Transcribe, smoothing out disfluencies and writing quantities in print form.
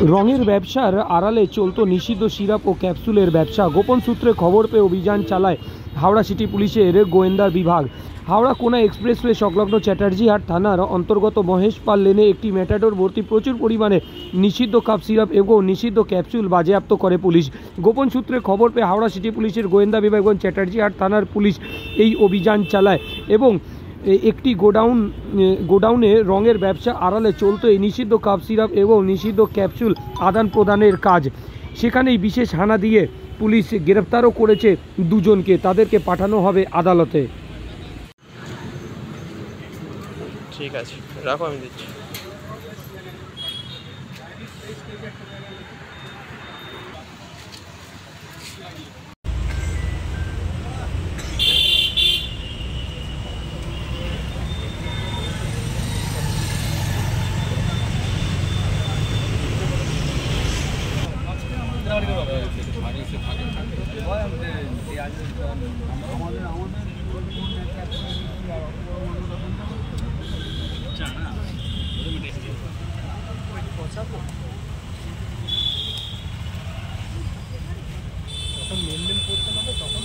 রঙের ব্যবসার আড়ালে চলতো নিষিদ্ধ সিরাপ ও ক্যাপসুলের ব্যবসা। গোপন সূত্রে খবর পেয়ে অভিযান চালায় হাওড়া সিটি পুলিশের গোয়েন্দা বিভাগ। হাওড়া কোনা এক্সপ্রেসওয়ে সংলগ্ন চ্যাটার্জিহাট থানার অন্তর্গত মহেশপাল লেনে একটি ম্যাটাডোর ভর্তি প্রচুর পরিমাণে নিষিদ্ধ কাপ সিরাপ এবং নিষিদ্ধ ক্যাপসুল বাজেয়াপ্ত করে পুলিশ। গোপন সূত্রে খবর পেয়ে হাওড়া সিটি পুলিশের গোয়েন্দা বিভাগ এবং চ্যাটার্জিহাট থানার পুলিশ এই অভিযান চালায় এবং একটি গোডাউনে রঙের ব্যবসা আড়ালে চলতো এই নিষিদ্ধ কাপ সিরাপ এবং নিষিদ্ধ ক্যাপসুল আদান প্রদানের কাজ। সেখানেই বিশেষ হানা দিয়ে পুলিশ গ্রেপ্তারও করেছে দুজনকে। তাদেরকে পাঠানো হবে আদালতে। ঠিক আছে, রাখো, আমি দিচ্ছি। লেনদেন করতে হবে তখন